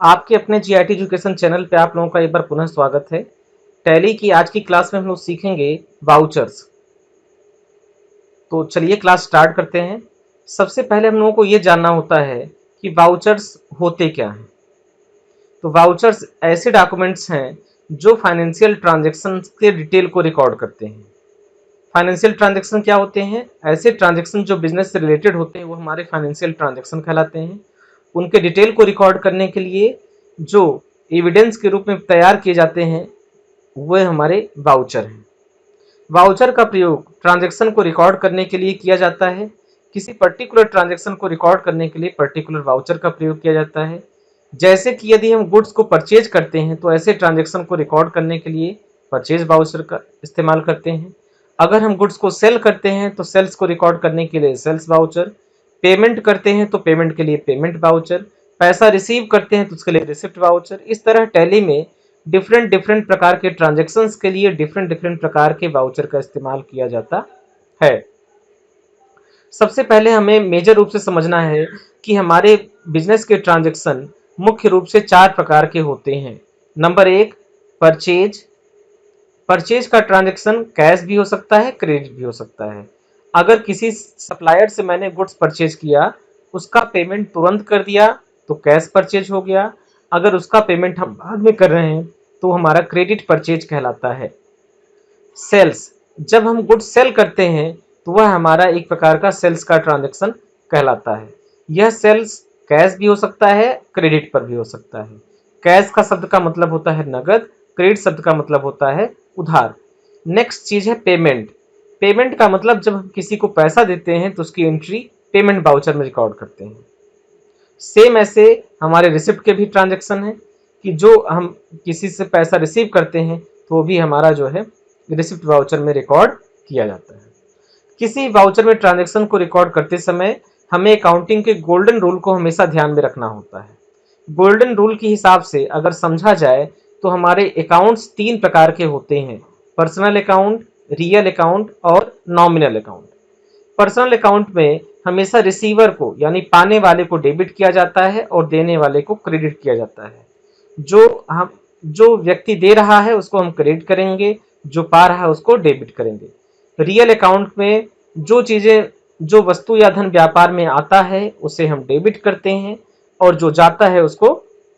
आपके अपने GIT education channel पे आप लोगों का एक बार पुनः स्वागत है। टैली की आज की क्लास में हम लोग सीखेंगे वाउचर्स। तो चलिए क्लास स्टार्ट करते हैं। सबसे पहले हम लोगों को ये जानना होता है कि वाउचर्स होते क्या हैं। तो वाउचर्स ऐसे डॉक्यूमेंट्स हैं जो फाइनेंशियल ट्रांजैक्शन के डिटेल को रिकॉर्ड करते हैं। फाइनेंशियल ट्रांजैक्शन क्या होते हैं? ऐसे ट्रांजैक्शन जो बिजनेस से रिलेटेड होते हैं वो हमारे फाइनेंशियल ट्रांजैक्शन कहलाते हैं। उनके डिटेल को रिकॉर्ड करने के लिए जो एविडेंस के रूप में तैयार किए जाते हैं वह हमारे वाउचर हैं। वाउचर का प्रयोग ट्रांजैक्शन को रिकॉर्ड करने के लिए किया जाता है। किसी पर्टिकुलर ट्रांजैक्शन को रिकॉर्ड करने के लिए पर्टिकुलर वाउचर का प्रयोग किया जाता है। जैसे कि यदि हम गुड्स को परचेज करते हैं तो ऐसे ट्रांजैक्शन को रिकॉर्ड करने के लिए परचेज वाउचर का इस्तेमाल करते हैं। अगर हम गुड्स को सेल करते हैं तो सेल्स को रिकॉर्ड करने के लिए सेल्स वाउचर, पेमेंट करते हैं तो पेमेंट के लिए पेमेंट वाउचर, पैसा रिसीव करते हैं तो उसके लिए रिसिप्ट वाउचर। इस तरह टैली में डिफरेंट डिफरेंट प्रकार के ट्रांजैक्शंस के लिए डिफरेंट डिफरेंट प्रकार के वाउचर का इस्तेमाल किया जाता है। सबसे पहले हमें मेजर रूप से समझना है कि हमारे बिजनेस के ट्रांजैक्शन मुख्य रूप से 4 प्रकार के होते हैं। Number 1, purchase. परचेज का ट्रांजैक्शन कैश भी हो सकता है, क्रेडिट भी हो सकता है। अगर किसी सप्लायर से मैंने गुड्स परचेज किया, उसका पेमेंट तुरंत कर दिया तो कैश परचेज हो गया। अगर उसका पेमेंट हम बाद में कर रहे हैं तो हमारा क्रेडिट परचेज कहलाता है। सेल्स, जब हम गुड्स सेल करते हैं तो वह हमारा एक प्रकार का सेल्स का ट्रांजैक्शन कहलाता है। यह सेल्स कैश भी हो सकता है, क्रेडिट पर भी हो सकता है। कैश का शब्द का मतलब होता है नगद, क्रेडिट शब्द का मतलब होता है उधार। नेक्स्ट चीज है पेमेंट। पेमेंट का मतलब जब हम किसी को पैसा देते हैं तो उसकी एंट्री पेमेंट वाउचर में रिकॉर्ड करते हैं। सेम ऐसे हमारे रिसिप्ट के भी ट्रांजैक्शन है कि जो हम किसी से पैसा रिसीव करते हैं तो वो भी हमारा जो है रिसिप्ट वाउचर में रिकॉर्ड किया जाता है। किसी वाउचर में ट्रांजैक्शन को रिकॉर्ड करते समय हमें अकाउंटिंग के गोल्डन रूल को हमेशा ध्यान में रखना होता है। गोल्डन रूल के हिसाब से अगर समझा जाए तो हमारे अकाउंट्स 3 प्रकार के होते हैं: पर्सनल अकाउंट, रियल अकाउंट और नॉमिनल अकाउंट। पर्सनल अकाउंट में हमेशा रिसीवर को यानी पाने वाले को डेबिट किया जाता है और देने वाले को क्रेडिट किया जाता है। जो व्यक्ति दे रहा है उसको हम क्रेडिट करेंगे, जो पा रहा है उसको डेबिट करेंगे। रियल अकाउंट में जो वस्तु या धन व्यापार में आता है उसे हम डेबिट करते हैं और जो जाता है उसको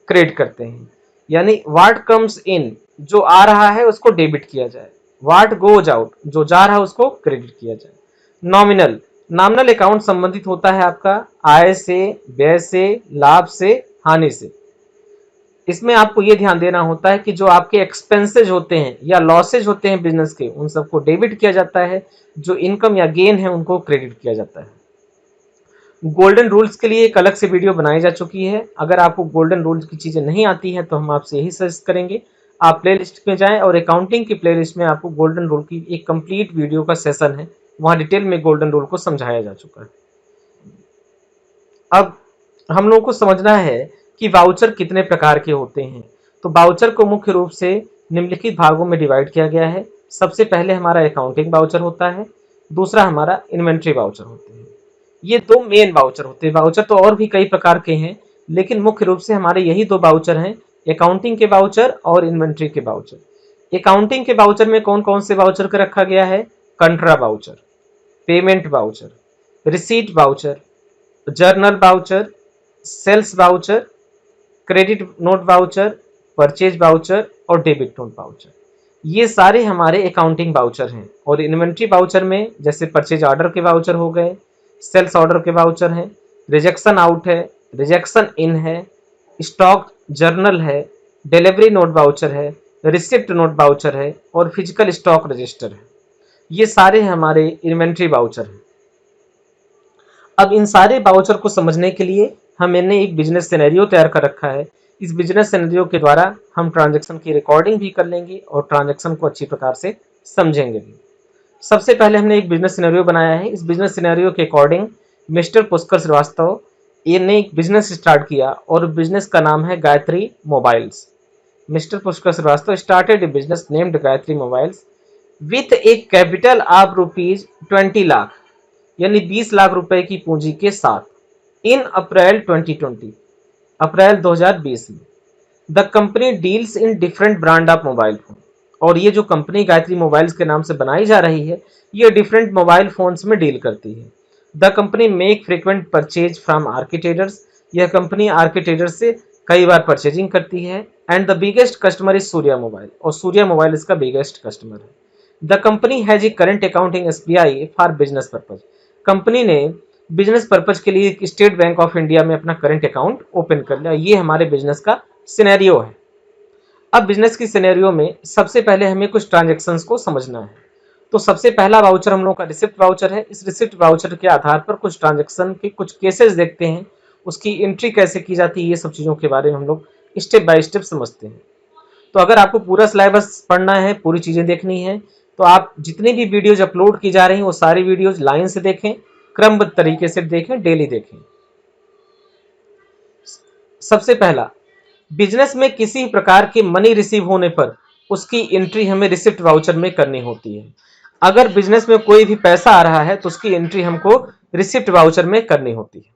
क्रेडिट करते हैं। यानी व्हाट कम्स इन, जो आ रहा है उसको डेबिट किया जाए, व्हाट गोज आउट, जो जा रहा है उसको क्रेडिट किया जाए। नॉमिनल, नॉमिनल अकाउंट संबंधित होता है आपका आय से, व्यय से, लाभ से, हानि से। इसमें आपको ये ध्यान देना होता है कि जो आपके एक्सपेंसेज होते हैं या लॉसेज होते हैं बिजनेस के, उन सबको डेबिट किया जाता है, जो इनकम या गेन है उनको क्रेडिट किया जाता है। गोल्डन रूल्स के लिए एक अलग से वीडियो बनाई जा चुकी है। अगर आपको गोल्डन रूल्स की चीजें नहीं आती हैं तो हम आपसे यही सजेस्ट करेंगे आप प्लेलिस्ट में जाएं और अकाउंटिंग की प्लेलिस्ट में आपको गोल्डन रूल की एक कंप्लीट वीडियो का सेशन है, वहां डिटेल में गोल्डन रूल को समझाया जा चुका है। अब हम लोगों को समझना है कि वाउचर कितने प्रकार के होते हैं। तो वाउचर को मुख्य रूप से निम्नलिखित भागों में डिवाइड किया गया है। सबसे पहले हमारा अकाउंटिंग वाउचर होता है, दूसरा हमारा इन्वेंट्री वाउचर होते हैं। ये 2 मेन वाउचर होते हैं। वाउचर तो और भी कई प्रकार के हैं लेकिन मुख्य रूप से हमारे यही 2 वाउचर हैं, अकाउंटिंग के वाउचर और इन्वेंट्री के वाउचर। अकाउंटिंग के वाउचर में कौन कौन से वाउचर का रखा गया है? Contra voucher, payment voucher, receipt voucher, journal voucher, sales voucher, credit note voucher, purchase voucher और डेबिट नोट वाउचर। ये सारे हमारे अकाउंटिंग वाउचर हैं। और इन्वेंट्री वाउचर में जैसे परचेज ऑर्डर के वाउचर हो गए, सेल्स ऑर्डर के वाउचर हैं, रिजेक्शन आउट है, रिजेक्शन इन है, स्टॉक जर्नल है, डिलीवरी नोट वाउचर है, रिसिप्ट नोट वाउचर है और फिजिकल स्टॉक रजिस्टर है। ये सारे हमारे इन्वेंट्री वाउचर हैं। अब इन सारे वाउचर को समझने के लिए हमने एक बिजनेस सिनेरियो तैयार कर रखा है। इस बिजनेस सिनेरियो के द्वारा हम ट्रांजैक्शन की रिकॉर्डिंग भी कर लेंगे और ट्रांजैक्शन को अच्छी प्रकार से समझेंगे भी। सबसे पहले हमने एक बिजनेस सिनेरियो बनाया है। इस बिजनेस सिनेरियो के अकॉर्डिंग मिस्टर पुष्कर श्रीवास्तव ने एक बिजनेस स्टार्ट किया और बिजनेस का नाम है Gayatri mobiles. Mister Pushkar Srivastava started a business named Gayatri mobiles with a capital of ₹20 lakh यानी 20 लाख रुपए की पूंजी के साथ इन अप्रैल 2020, अप्रैल 2020 में। The company deals in different brand of mobile phone. और ये जो कंपनी गायत्री मोबाइल्स के नाम से बनाई जा रही है, ये डिफरेंट मोबाइल फोन्स में डील करती है। The company make frequent purchase from architectures. यह कंपनी आर्किटेक्चर से कई बार परचेजिंग करती है। And the biggest customer is Surya mobile, और सूर्या मोबाइल इसका बिगेस्ट कस्टमर है। The company has a current account in SBI for business purpose. Company ने business purpose के लिए स्टेट बैंक ऑफ इंडिया में अपना करंट अकाउंट ओपन कर लिया। ये हमारे बिजनेस का सिनेरियो है। अब बिजनेस की सिनेरियो में सबसे पहले हमें कुछ ट्रांजेक्शन्स को समझना है। तो सबसे पहला वाउचर हम लोग का रिसिप्ट वाउचर है। इस रिसिप्ट वाउचर के आधार पर कुछ ट्रांजेक्शन के कुछ केसेस देखते हैं, उसकी एंट्री कैसे की जाती है, ये सब चीज़ों के बारे में हम लोग स्टेप बाय स्टेप समझते हैं। तो अगर आपको पूरा सिलेबस पढ़ना है, पूरी चीज़ें देखनी है, तो आप जितनी भी वीडियोज अपलोड की जा रही हैं वो सारी वीडियोज लाइन से देखें, क्रमबद्ध तरीके से देखें, डेली देखें। सबसे पहला, बिजनेस में किसी प्रकार के मनी रिसीव होने पर उसकी एंट्री हमें रिसिप्ट वाउचर में करनी होती है। अगर बिजनेस में कोई भी पैसा आ रहा है तो उसकी एंट्री हमको रिसिप्ट वाउचर में करनी होती है,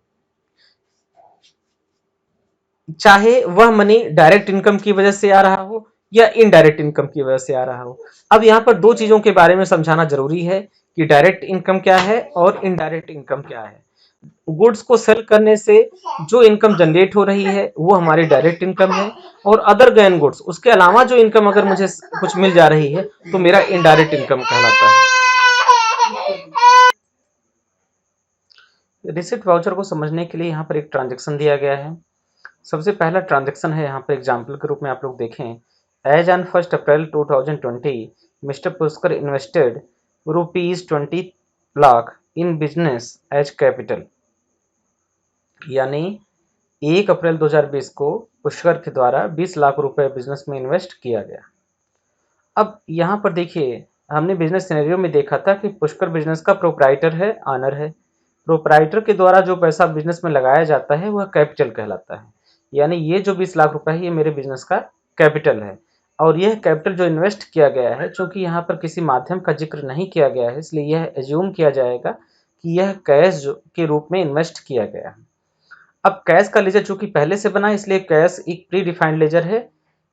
चाहे वह मनी डायरेक्ट इनकम की वजह से आ रहा हो या इनडायरेक्ट इनकम की वजह से आ रहा हो। अब यहाँ पर दो चीजों के बारे में समझाना जरूरी है कि डायरेक्ट इनकम क्या है और इनडायरेक्ट इनकम क्या है। गुड्स को सेल करने से जो इनकम जनरेट हो रही है वो हमारी डायरेक्ट इनकम है, और अदर गैन गुड्स, उसके अलावा जो इनकम अगर मुझे कुछ मिल जा रही है तो मेरा इनडायरेक्ट इनकम कहलाता है। रिसिप्ट वाउचर को समझने के लिए यहाँ पर एक ट्रांजेक्शन दिया गया है। सबसे पहला ट्रांजेक्शन है, यहाँ पर एग्जाम्पल के रूप में आप लोग देखें। As on 1 April 2020 mister Pushkar invested ₹20 lakh in business as capital. यानी 1 अप्रैल 2020 को पुष्कर के द्वारा 20 लाख रुपए बिजनेस में इन्वेस्ट किया गया। अब यहाँ पर देखिए, हमने बिजनेस सिनेरियो में देखा था कि पुष्कर बिजनेस का प्रोप्राइटर है, ऑनर है। प्रोप्राइटर के द्वारा जो पैसा बिजनेस में लगाया जाता है वह कैपिटल कहलाता है। यानी ये जो 20 लाख रुपए है ये मेरे बिजनेस का कैपिटल है। और यह कैपिटल जो इन्वेस्ट किया गया है, चूंकि यहाँ पर किसी माध्यम का जिक्र नहीं किया गया है, इसलिए यह एज्यूम किया जाएगा कि यह कैश के रूप में इन्वेस्ट किया गया है। अब कैश का लेजर चूंकि पहले से बना है, इसलिए कैश एक प्री डिफाइंड लेजर है।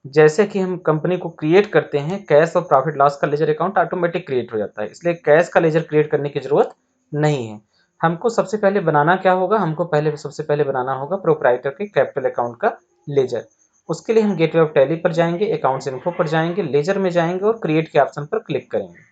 जैसे कि हम कंपनी को क्रिएट करते हैं, कैश और प्रॉफिट लॉस का लेजर अकाउंट ऑटोमेटिक क्रिएट हो जाता है, इसलिए कैश का लेजर क्रिएट करने की जरूरत नहीं है। हमको सबसे पहले बनाना क्या होगा, हमको सबसे पहले बनाना होगा प्रोप्राइटर के कैपिटल अकाउंट का लेजर। उसके लिए हम गेटवे ऑफ टैली पर जाएंगे, अकाउंट्स इन्फो पर जाएंगे, लेजर में जाएंगे और क्रिएट के ऑप्शन पर क्लिक करेंगे।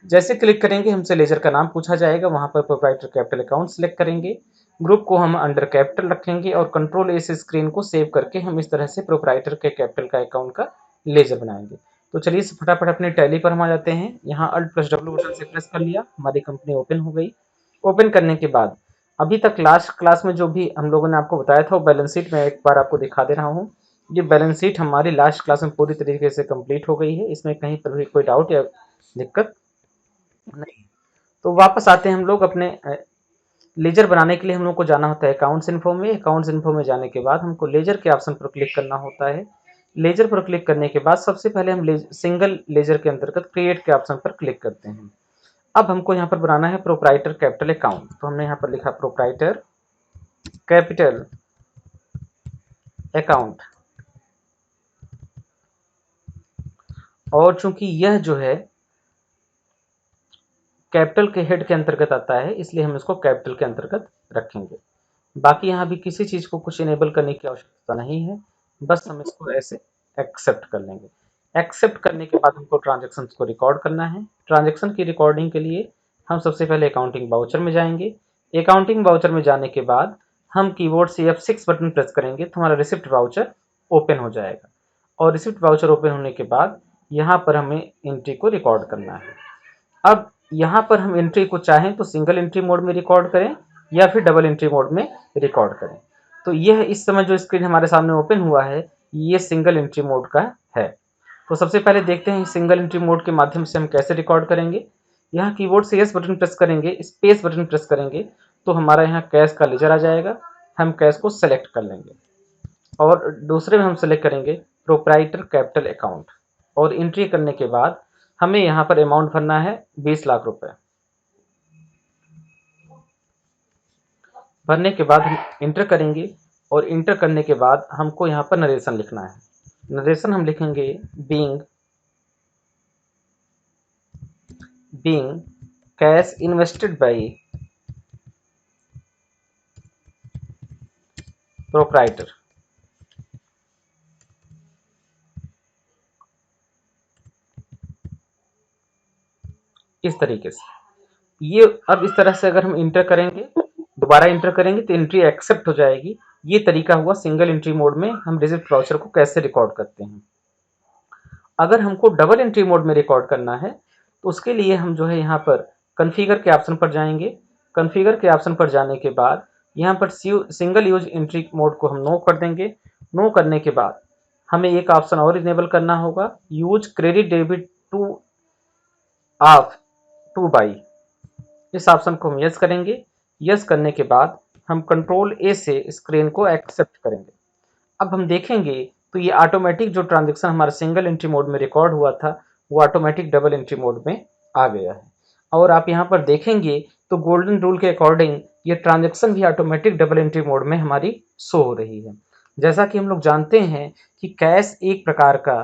जैसे क्लिक करेंगे हमसे लेजर का नाम पूछा जाएगा, वहां पर प्रोप्राइटर कैपिटल अकाउंट सेलेक्ट करेंगे। ग्रुप को हम अंडर कैपिटल रखेंगे और कंट्रोल इस स्क्रीन को सेव करके हम इस तरह से प्रोप्राइटर के कैपिटल का अकाउंट का लेजर बनाएंगे। तो चलिए फटाफट अपने टैली पर हम आ जाते हैं। यहाँ Alt+W बटन से प्रेस कर लिया, हमारी कंपनी ओपन हो गई। ओपन करने के बाद अभी तक लास्ट क्लास में जो भी हम लोगों ने आपको बताया था वो बैलेंस शीट में एक बार आपको दिखा दे रहा हूँ। ये बैलेंस शीट हमारी लास्ट क्लास में पूरी तरीके से कंप्लीट हो गई है, इसमें कहीं पर भी कोई डाउट या दिक्कत नहीं। तो वापस आते हैं हम लोग अपने लेजर बनाने के लिए हम लोग को जाना होता है अकाउंट्स इन्फो में। अकाउंट्स इन्फो में जाने के बाद हमको लेजर के ऑप्शन पर क्लिक करना होता है। लेजर पर क्लिक करने के बाद सबसे पहले हम सिंगल लेजर के अंतर्गत क्रिएट के ऑप्शन पर क्लिक करते हैं। अब हमको यहाँ पर बनाना है प्रोप्राइटर कैपिटल अकाउंट, तो हमने यहाँ पर लिखा प्रोप्राइटर कैपिटल अकाउंट। और चूंकि यह जो है कैपिटल के हेड के अंतर्गत आता है, इसलिए हम इसको कैपिटल के अंतर्गत रखेंगे। बाकी यहाँ भी किसी चीज को कुछ इनेबल करने की आवश्यकता नहीं है, बस हम इसको ऐसे एक्सेप्ट कर लेंगे। एक्सेप्ट करने के बाद हमको ट्रांजेक्शन को रिकॉर्ड करना है। ट्रांजेक्शन की रिकॉर्डिंग के लिए हम सबसे पहले अकाउंटिंग वाउचर में जाएंगे। अकाउंटिंग वाउचर में जाने के बाद हम कीबोर्ड से F6 बटन प्रेस करेंगे तो हमारा रिसिप्ट वाउचर ओपन हो जाएगा। और रिसिप्ट वाउचर ओपन होने के बाद यहाँ पर हमें एंट्री को रिकॉर्ड करना है। अब यहाँ पर हम एंट्री को चाहें तो सिंगल एंट्री मोड में रिकॉर्ड करें या फिर डबल एंट्री मोड में रिकॉर्ड करें। तो यह इस समय जो स्क्रीन हमारे सामने ओपन हुआ है ये सिंगल एंट्री मोड का है। तो सबसे पहले देखते हैं सिंगल एंट्री मोड के माध्यम से हम कैसे रिकॉर्ड करेंगे। यहाँ कीबोर्ड से यस बटन प्रेस करेंगे, स्पेस बटन प्रेस करेंगे तो हमारा यहाँ कैश का लेजर आ जाएगा। हम कैश को सेलेक्ट कर लेंगे और दूसरे में हम सेलेक्ट करेंगे प्रोप्राइटर कैपिटल अकाउंट। और एंट्री करने के बाद हमें यहाँ पर अमाउंट भरना है 20 लाख रुपए। भरने के बाद हम इंटर करेंगे और इंटर करने के बाद हमको यहाँ पर नरेशन लिखना है। नरेशन हम लिखेंगे being cash invested bye proprietor. इस तरीके से ये अब इस तरह से अगर हम इंटर करेंगे, दोबारा इंटर करेंगे तो एंट्री एक्सेप्ट हो जाएगी। ये तरीका हुआ सिंगल एंट्री मोड में हम रिसिप्ट वाउचर को कैसे रिकॉर्ड करते हैं। अगर हमको डबल एंट्री मोड में रिकॉर्ड करना है तो उसके लिए हम जो है यहाँ पर कॉन्फ़िगर के ऑप्शन पर जाएंगे। कॉन्फ़िगर के ऑप्शन पर जाने के बाद यहाँ पर सिंगल यूज एंट्री मोड को हम नो कर देंगे। नो करने के बाद हमें एक ऑप्शन और इनेबल करना होगा, use credit debit two of two by. इस ऑप्शन को हम यस करेंगे। यस करने के बाद हम कंट्रोल ए से स्क्रीन को एक्सेप्ट करेंगे। अब हम देखेंगे तो ये ऑटोमेटिक जो ट्रांजेक्शन हमारा सिंगल एंट्री मोड में रिकॉर्ड हुआ था वो ऑटोमेटिक डबल एंट्री मोड में आ गया है। और आप यहाँ पर देखेंगे तो गोल्डन रूल के अकॉर्डिंग ये ट्रांजेक्शन भी ऑटोमेटिक डबल एंट्री मोड में हमारी शो हो रही है। जैसा कि हम लोग जानते हैं कि कैश एक प्रकार का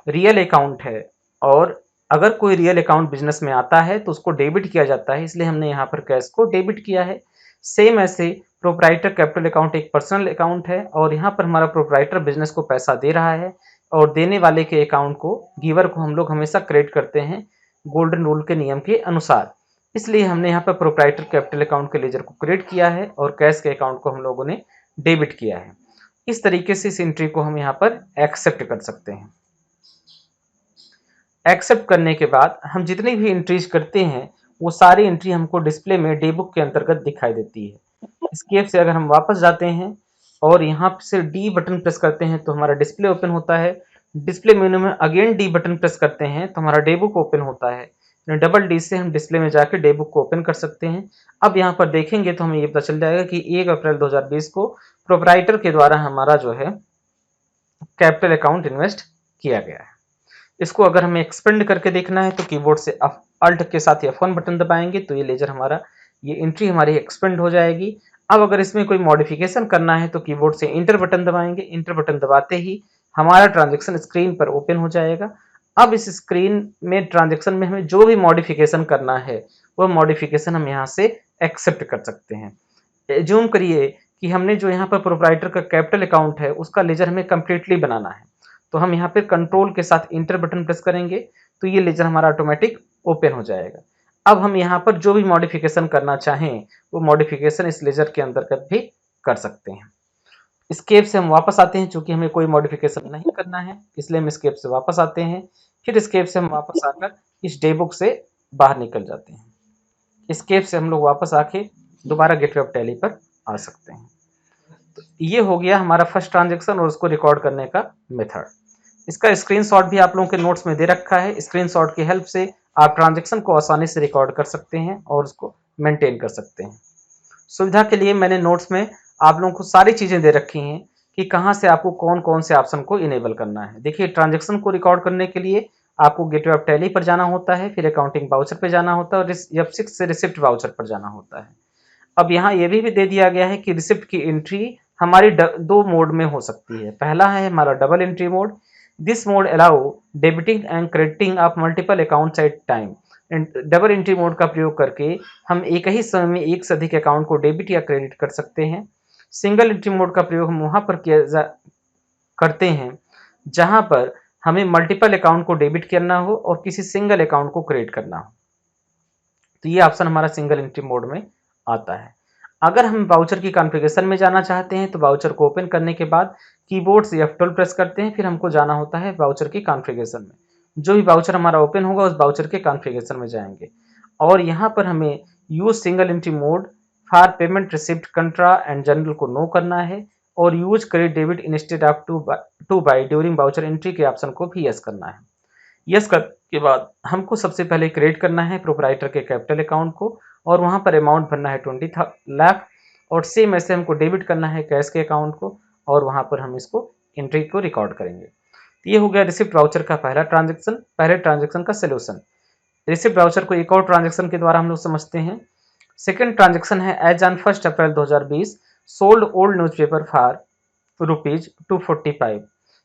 रियल अकाउंट है और अगर कोई रियल अकाउंट बिजनेस में आता है तो उसको डेबिट किया जाता है, इसलिए हमने यहाँ पर कैश को डेबिट किया है। सेम ऐसे प्रोप्राइटर कैपिटल अकाउंट एक पर्सनल अकाउंट है और यहाँ पर हमारा प्रोप्राइटर बिजनेस को पैसा दे रहा है और देने वाले के अकाउंट को, गिवर को हम लोग हमेशा क्रेडिट करते हैं गोल्डन रूल के नियम के अनुसार। इसलिए हमने यहाँ पर प्रोप्राइटर कैपिटल अकाउंट के लेजर को क्रेडिट किया है और कैश के अकाउंट को हम लोगों ने डेबिट किया है। इस तरीके से इस एंट्री को हम यहाँ पर एक्सेप्ट कर सकते हैं। एक्सेप्ट करने के बाद हम जितनी भी एंट्रीज करते हैं वो सारी एंट्री हमको डिस्प्ले में डे बुक के अंतर्गत दिखाई देती है। एस्केप से अगर हम वापस जाते हैं और यहाँ से डी बटन प्रेस करते हैं तो हमारा डिस्प्ले ओपन होता है। डिस्प्ले मेनू में अगेन डी बटन प्रेस करते हैं तो हमारा डे बुक ओपन होता है। डबल डी से हम डिस्प्ले में जाकर डे बुक को ओपन कर सकते हैं। अब यहाँ पर देखेंगे तो हमें ये पता चल जाएगा कि 1 अप्रैल 2020 को प्रोप्राइटर के द्वारा हमारा जो है कैपिटल अकाउंट इन्वेस्ट किया गया है। इसको अगर हमें एक्सपेंड करके देखना है तो कीबोर्ड से अल्ट के साथ F1 बटन दबाएंगे तो ये लेजर हमारा, ये एंट्री हमारी एक्सपेंड हो जाएगी। अब अगर इसमें कोई मॉडिफिकेशन करना है तो कीबोर्ड से इंटर बटन दबाएंगे। इंटर बटन दबाते ही हमारा ट्रांजेक्शन स्क्रीन पर ओपन हो जाएगा। अब इस स्क्रीन में ट्रांजेक्शन में हमें जो भी मॉडिफिकेशन करना है वो मॉडिफिकेशन हम यहाँ से एक्सेप्ट कर सकते हैं। एज्यूम करिए कि हमने जो यहाँ पर प्रोप्राइटर का कैपिटल अकाउंट है उसका लेजर हमें कंप्लीटली बनाना है, तो हम यहाँ पे कंट्रोल के साथ इंटर बटन प्रेस करेंगे तो ये लेजर हमारा ऑटोमेटिक ओपन हो जाएगा। अब हम यहाँ पर जो भी मॉडिफिकेशन करना चाहें वो मॉडिफिकेशन इस लेजर के अंतर्गत भी कर सकते हैं। स्केप से हम वापस आते हैं, चूंकि हमें कोई मॉडिफिकेशन नहीं करना है इसलिए हम स्केप से वापस आते हैं। फिर स्केप से हम वापस आकर इस डे बुक से बाहर निकल जाते हैं। स्केप से हम लोग वापस आके दोबारा गेटवे ऑफ टैली पर आ सकते हैं। तो ये हो गया हमारा फर्स्ट ट्रांजेक्शन और उसको रिकॉर्ड करने का मेथड। इसका स्क्रीनशॉट भी आप लोगों के नोट्स में दे रखा है। स्क्रीनशॉट की हेल्प से आप ट्रांजेक्शन को आसानी से रिकॉर्ड कर सकते हैं और उसको मेंटेन कर सकते हैं। सुविधा के लिए मैंने नोट्स में आप लोगों को सारी चीज़ें दे रखी हैं कि कहाँ से आपको कौन कौन से ऑप्शन को इनेबल करना है। देखिए, ट्रांजेक्शन को रिकॉर्ड करने के लिए आपको गेटवे ऑफ टैली पर जाना होता है, फिर अकाउंटिंग वाउचर पर जाना होता है और F6 से रिसिप्ट वाउचर पर जाना होता है। अब यहाँ ये भी दे दिया गया है कि रिसिप्ट की एंट्री हमारी दो मोड में हो सकती है। पहला है हमारा double entry mode. This mode allow debiting and crediting of multiple accounts at time. Double entry mode का प्रयोग करके हम एक ही समय में एक से अधिक अकाउंट को डेबिट या क्रेडिट कर सकते हैं। सिंगल एंट्री मोड का प्रयोग हम वहां पर करते हैं जहां पर हमें मल्टीपल अकाउंट को डेबिट करना हो और किसी सिंगल अकाउंट को क्रेडिट करना हो, तो ये ऑप्शन हमारा सिंगल एंट्री मोड में आता है। अगर हम वाउचर की कॉन्फ़िगरेशन में जाना चाहते हैं तो वाउचर को ओपन करने के बाद कीबोर्ड से F12 प्रेस करते हैं, फिर हमको जाना होता है वाउचर की कॉन्फ़िगरेशन में। जो भी वाउचर हमारा ओपन होगा उस वाउचर के कॉन्फ़िगरेशन में जाएंगे और यहाँ पर हमें use single entry mode for payment receipt कंट्रा and general को नो करना है और use credit debit instead of two by during voucher entry के ऑप्शन को भी यस करना है। यस के बाद हमको सबसे पहले क्रिएट करना है प्रोप्राइटर के कैपिटल अकाउंट को और वहां पर अमाउंट भरना है 20 लाख और सेम ऐसे हमको डेबिट करना है कैश के अकाउंट को और वहां पर हम इसको एंट्री को रिकॉर्ड करेंगे। तो ये हो गया रिसिप्ट वाउचर का पहला ट्रांजेक्शन, पहले ट्रांजेक्शन का सोल्यूशन। रिसिप्ट वाउचर को एक और ट्रांजेक्शन के द्वारा हम लोग समझते हैं। सेकेंड ट्रांजेक्शन है as on 1 April 2020 sold old newspaper for ₹245।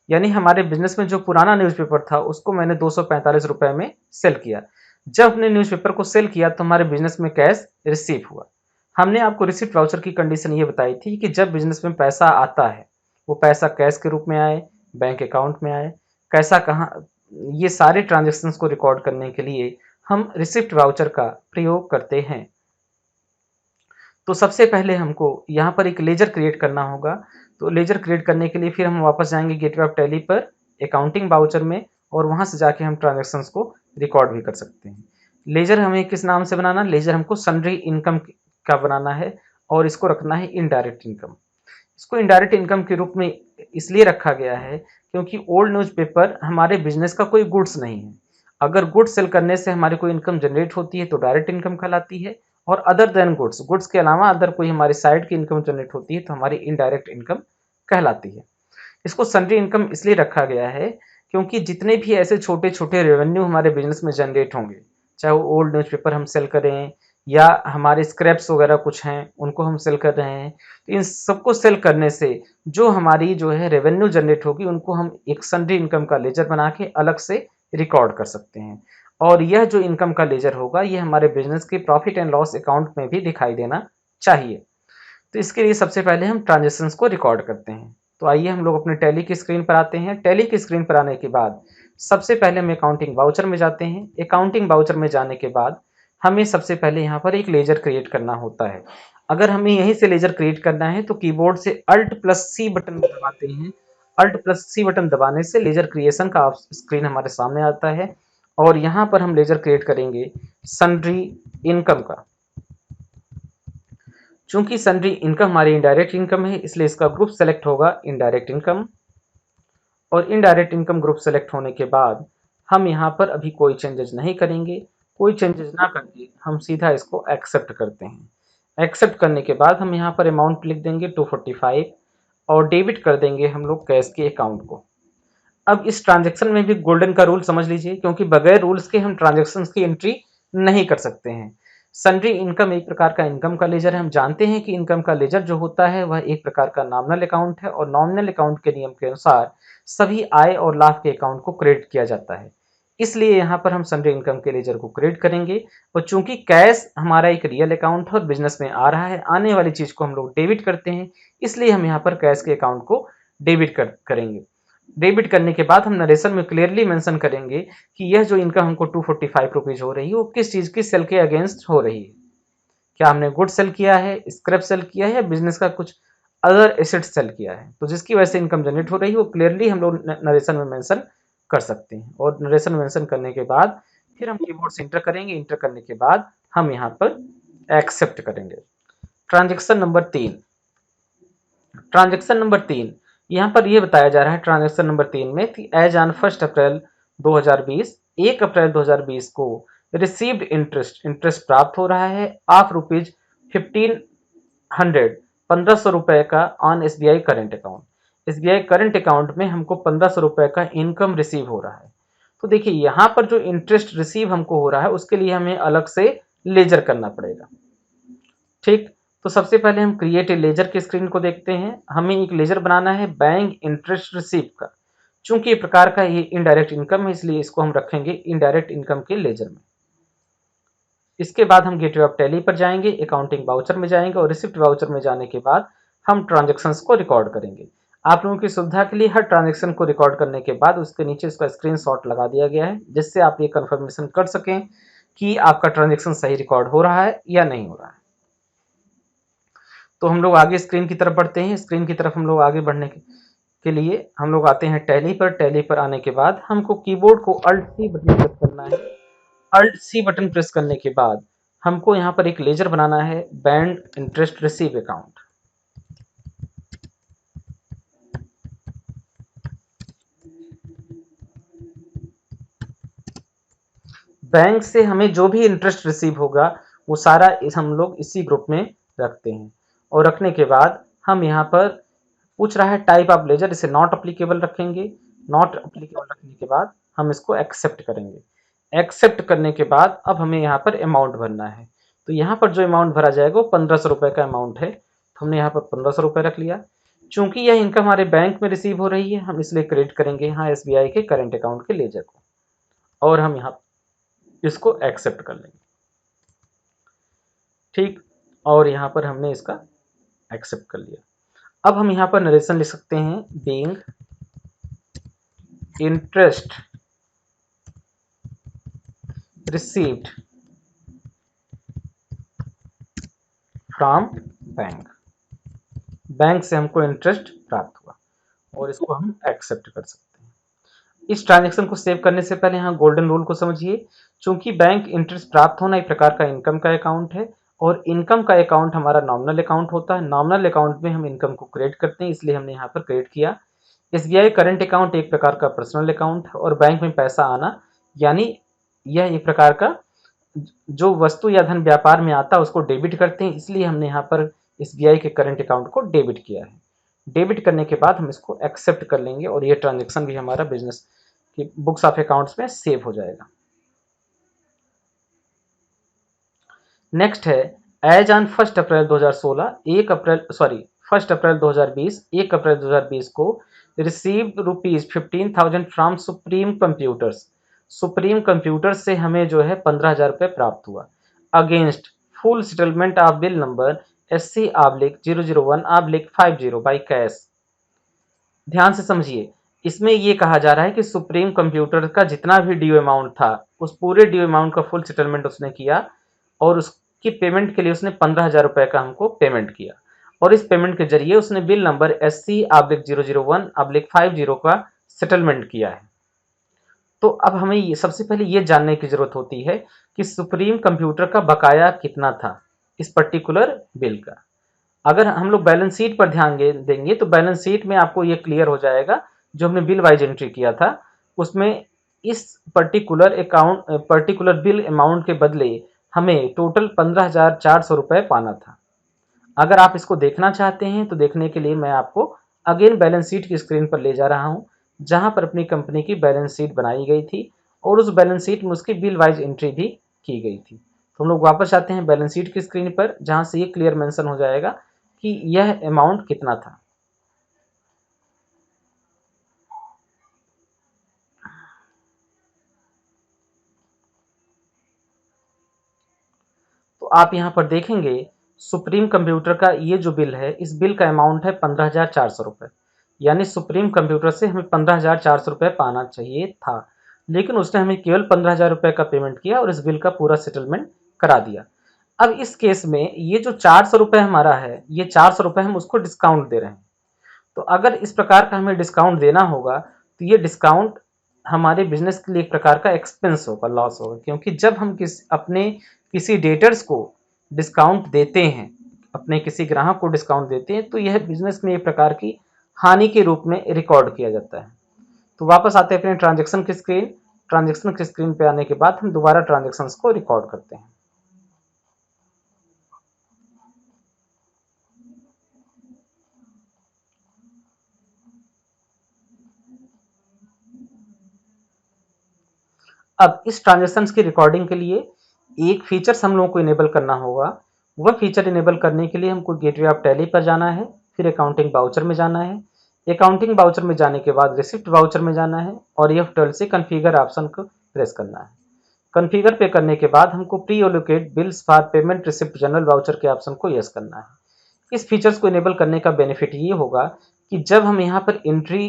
यानी हमारे बिजनेस में जो पुराना न्यूज़पेपर था उसको मैंने 245 रुपए में सेल किया। जब हमने न्यूज़पेपर को सेल किया तो हमारे बिजनेस में कैश रिसीव हुआ। हमने आपको रिसिप्ट वाउचर की कंडीशन ये बताई थी कि जब बिजनेस में पैसा आता है वो पैसा कैश के रूप में आए, बैंक अकाउंट में आए, कैसा कहाँ, ये सारे ट्रांजेक्शन्स को रिकॉर्ड करने के लिए हम रिसिप्ट वाउचर का प्रयोग करते हैं। तो सबसे पहले हमको यहाँ पर एक लेजर क्रिएट करना होगा। तो लेजर क्रिएट करने के लिए फिर हम वापस जाएंगे गेटवे ऑफ टैली पर अकाउंटिंग वाउचर में, और वहाँ से जाके हम ट्रांजेक्शन्स को रिकॉर्ड भी कर सकते हैं। लेजर हमें किस नाम से बनाना, लेजर हमको सन्ड्री इनकम का बनाना है और इसको रखना है इनडायरेक्ट इनकम। इसको इनडायरेक्ट इनकम के रूप में इसलिए रखा गया है क्योंकि ओल्ड न्यूज़पेपर हमारे बिजनेस का कोई गुड्स नहीं है। अगर गुड्स सेल करने से हमारी कोई इनकम जनरेट होती है तो डायरेक्ट इनकम कहलाती है, और अदर देन गुड्स, गुड्स के अलावा अदर कोई हमारी साइड की इनकम जनरेट होती है तो हमारी इनडायरेक्ट इनकम कहलाती है। इसको सन्ड्री इनकम इसलिए रखा गया है क्योंकि जितने भी ऐसे छोटे छोटे रेवेन्यू हमारे बिजनेस में जनरेट होंगे, चाहे वो ओल्ड न्यूज़पेपर हम सेल करें या हमारे स्क्रैप्स वगैरह कुछ हैं उनको हम सेल कर रहे हैं, तो इन सबको सेल करने से जो हमारी जो है रेवेन्यू जनरेट होगी उनको हम एक सन्ड्री इनकम का लेजर बना के अलग से रिकॉर्ड कर सकते हैं। और यह जो इनकम का लेजर होगा ये हमारे बिजनेस के प्रॉफिट एंड लॉस अकाउंट में भी दिखाई देना चाहिए। तो इसके लिए सबसे पहले हम ट्रांजेक्शन्स को रिकॉर्ड करते हैं। तो आइए हम लोग अपने टैली की स्क्रीन पर आते हैं। टैली की स्क्रीन पर आने के बाद सबसे पहले हम अकाउंटिंग वाउचर में जाते हैं। अकाउंटिंग वाउचर में जाने के बाद हमें सबसे पहले यहाँ पर एक लेजर क्रिएट करना होता है। अगर हमें यहीं से लेजर क्रिएट करना है तो कीबोर्ड से Alt+C बटन दबाते हैं। Alt+C बटन दबाने से लेजर क्रिएशन का स्क्रीन हमारे सामने आता है और यहाँ पर हम लेजर क्रिएट करेंगे सन्ड्री इनकम का। चूंकि सन्ड्री इनकम हमारी इनडायरेक्ट इनकम है इसलिए इसका ग्रुप सेलेक्ट होगा इनडायरेक्ट इनकम, और इनडायरेक्ट इनकम ग्रुप सेलेक्ट होने के बाद हम यहाँ पर अभी कोई चेंजेस नहीं करेंगे। कोई चेंजेस ना करके हम सीधा इसको एक्सेप्ट करते हैं। एक्सेप्ट करने के बाद हम यहाँ पर अमाउंट लिख देंगे 245 और डेबिट कर देंगे हम लोग कैश के अकाउंट को। अब इस ट्रांजेक्शन में भी गोल्डन का रूल समझ लीजिए, क्योंकि बगैर रूल्स के हम ट्रांजेक्शन्स की एंट्री नहीं कर सकते हैं। सन्ड्री इनकम एक प्रकार का इनकम का लेजर है। हम जानते हैं कि इनकम का लेजर जो होता है वह एक प्रकार का नॉमिनल अकाउंट है और नॉमिनल अकाउंट के नियम के अनुसार सभी आय और लाभ के अकाउंट को क्रेडिट किया जाता है। इसलिए यहाँ पर हम सन्ड्री इनकम के लेजर को क्रेडिट करेंगे, और चूंकि कैश हमारा एक रियल अकाउंट है और बिजनेस में आ रहा है, आने वाली चीज को हम लोग डेबिट करते हैं, इसलिए हम यहाँ पर कैश के अकाउंट को डेबिट करेंगे। डेबिट करने के बाद हम नरेशन में क्लियरली मेंशन करेंगे कि यह जो इनकम हमको 245 रुपीज हो रही है वो किस चीज की सेल के अगेंस्ट हो रही है। क्या हमने गुड सेल किया है, स्क्रैप सेल किया है, या बिजनेस का कुछ अदर एसेट सेल किया है, तो जिसकी वजह से इनकम जनरेट हो रही है वो क्लियरली हम लोग नरेशन में मेंशन कर सकते हैं। और नरेशन मेंशन करने के बाद फिर हम कीबोर्ड से इंटर करेंगे। इंटर करने के बाद हम यहाँ पर एक्सेप्ट करेंगे। ट्रांजेक्शन नंबर 3, ट्रांजेक्शन नंबर 3 यहाँ पर यह बताया जा रहा है ट्रांजेक्शन नंबर 3 में कि एज ऑन 1 अप्रैल 2020, 1 अप्रैल 2020 को रिसीव्ड इंटरेस्ट, इंटरेस्ट प्राप्त हो रहा है ऑफ रुपीज 1500, 1500 रुपए का on SBI current account. SBI current account में हमको 1500 रुपए का इनकम रिसीव हो रहा है। तो देखिए यहाँ पर जो इंटरेस्ट रिसीव हमको हो रहा है उसके लिए हमें अलग से लेजर करना पड़ेगा। ठीक, तो सबसे पहले हम क्रिएट ए लेजर के स्क्रीन को देखते हैं। हमें एक लेजर बनाना है बैंक इंटरेस्ट रिसीव का। चूंकि ये प्रकार का ये इनडायरेक्ट इनकम है इसलिए इसको हम रखेंगे इनडायरेक्ट इनकम के लेजर में। इसके बाद हम गेटवे ऑफ टैली पर जाएंगे, अकाउंटिंग वाउचर में जाएंगे और रिसिप्ट वाउचर में जाने के बाद हम ट्रांजेक्शन्स को रिकॉर्ड करेंगे। आप लोगों की सुविधा के लिए हर ट्रांजेक्शन को रिकॉर्ड करने के बाद उसके नीचे इसका स्क्रीनशॉट लगा दिया गया है, जिससे आप ये कंफर्मेशन कर सकें कि आपका ट्रांजेक्शन सही रिकॉर्ड हो रहा है या नहीं हो रहा है। तो हम लोग आगे स्क्रीन की तरफ बढ़ते हैं। स्क्रीन की तरफ हम लोग आगे बढ़ने के लिए हम लोग आते हैं टैली पर। टैली पर आने के बाद हमको कीबोर्ड को Alt+C बटन प्रेस करना है। Alt+C बटन प्रेस करने के बाद हमको यहाँ पर एक लेजर बनाना है, bank interest receive account. Bank से हमें जो भी इंटरेस्ट रिसीव होगा वो सारा हम लोग इसी ग्रुप में रखते हैं। और रखने के बाद हम यहाँ पर पूछ रहा है टाइप ऑफ लेजर, इसे नॉट अप्लीकेबल रखेंगे। नॉट अप्लीकेबल रखने के बाद हम इसको एक्सेप्ट करेंगे। एक्सेप्ट करने के बाद अब हमें यहाँ पर अमाउंट भरना है। तो यहाँ पर जो अमाउंट भरा जाएगा वो 1500 रुपये का अमाउंट है, तो हमने यहाँ पर 1500 रुपये रख लिया। चूंकि यह इनकम हमारे बैंक में रिसीव हो रही है, हम इसलिए क्रेडिट करेंगे यहाँ एसबीआई के करंट अकाउंट के लेजर को, और हम यहाँ इसको एक्सेप्ट कर लेंगे। ठीक, और यहाँ पर हमने इसका एक्सेप्ट कर लिया। अब हम यहाँ पर नरेशन लिख सकते हैं, being interest received from bank, bank से हमको इंटरेस्ट प्राप्त हुआ, और इसको हम एक्सेप्ट कर सकते हैं। इस ट्रांजैक्शन को सेव करने से पहले यहाँ गोल्डन रूल को समझिए। चूंकि बैंक इंटरेस्ट प्राप्त होना एक प्रकार का इनकम का अकाउंट है, और इनकम का अकाउंट हमारा नॉमिनल अकाउंट होता है। नॉमिनल अकाउंट में हम इनकम को क्रेडिट करते हैं, इसलिए हमने यहाँ पर क्रेडिट किया। एसबीआई करंट अकाउंट एक प्रकार का पर्सनल अकाउंट है, और बैंक में पैसा आना यानी यह एक प्रकार का जो वस्तु या धन व्यापार में आता है उसको डेबिट करते हैं, इसलिए हमने यहाँ पर एसबीआई के करंट अकाउंट को डेबिट किया है। डेबिट करने के बाद हम इसको एक्सेप्ट कर लेंगे, और ये ट्रांजेक्शन भी हमारा बिजनेस की बुक्स ऑफ अकाउंट्स में सेव हो जाएगा। नेक्स्ट है, as on 1 April 2016 1 April 2020 1 April 2020 को received ₹15,000 from supreme computers. Supreme computers से हमें जो है 15,000 रुपये प्राप्त हुआ, against full settlement of bill number SC/001/50 by cash. ध्यान से समझिए, इसमें ये कहा जा रहा है कि सुप्रीम कंप्यूटर का जितना भी ड्यू अमाउंट था उस पूरे ड्यू अमाउंट का फुल सेटलमेंट उसने किया, और उसकी पेमेंट के लिए उसने 15,000 रुपये का हमको पेमेंट किया, और इस पेमेंट के जरिए उसने बिल नंबर SC/001/50 का सेटलमेंट किया है। तो अब हमें सबसे पहले ये जानने की जरूरत होती है कि सुप्रीम कंप्यूटर का बकाया कितना था इस पर्टिकुलर बिल का। अगर हम लोग बैलेंस शीट पर ध्यान देंगे तो बैलेंस शीट में आपको ये क्लियर हो जाएगा, जो हमने बिल वाइज एंट्री किया था उसमें इस पर्टिकुलर बिल अमाउंट के बदले हमें टोटल 15,400 रुपये पाना था। अगर आप इसको देखना चाहते हैं तो देखने के लिए मैं आपको अगेन बैलेंस शीट की स्क्रीन पर ले जा रहा हूं, जहां पर अपनी कंपनी की बैलेंस शीट बनाई गई थी, और उस बैलेंस शीट में उसकी बिल वाइज एंट्री भी की गई थी। तो हम लोग वापस आते हैं बैलेंस शीट की स्क्रीन पर, जहां से ये क्लियर मेंशन हो जाएगा कि यह अमाउंट कितना था। तो आप यहां पर देखेंगे सुप्रीम कंप्यूटर का ये जो बिल है, इस बिल का अमाउंट है 15,400 रुपये, यानी सुप्रीम कंप्यूटर से हमें 15,400 रुपये पाना चाहिए था, लेकिन उसने हमें केवल 15,000 रुपये का पेमेंट किया और इस बिल का पूरा सेटलमेंट करा दिया। अब इस केस में ये जो 400 रुपये हमारा है, ये 400 रुपये हम उसको डिस्काउंट दे रहे हैं। तो अगर इस प्रकार का हमें डिस्काउंट देना होगा तो ये डिस्काउंट हमारे बिजनेस के लिए एक प्रकार का एक्सपेंस होगा, लॉस होगा, क्योंकि जब हम अपने किसी डेटर्स को डिस्काउंट देते हैं, अपने किसी ग्राहक को डिस्काउंट देते हैं, तो यह बिजनेस में एक प्रकार की हानि के रूप में रिकॉर्ड किया जाता है। तो वापस आते हैं अपने ट्रांजेक्शन की स्क्रीन पे आने के बाद हम दोबारा ट्रांजेक्शन्स को रिकॉर्ड करते हैं। अब इस ट्रांजेक्शन्स की रिकॉर्डिंग के लिए एक फीचर्स हम लोगों को इनेबल करना होगा। वह फीचर इनेबल करने के लिए हमको गेटवे ऑफ टैली पर जाना है, फिर अकाउंटिंग वाउचर में जाना है, अकाउंटिंग वाउचर में जाने के बाद रिसिप्ट वाउचर में जाना है, और F12 से कॉन्फ़िगर ऑप्शन को प्रेस करना है। कॉन्फ़िगर पे करने के बाद हमको pre allocate bills for payment receipt general voucher के ऑप्शन को यस करना है। इस फीचर्स को इनेबल करने का बेनिफिट ये होगा कि जब हम यहाँ पर एंट्री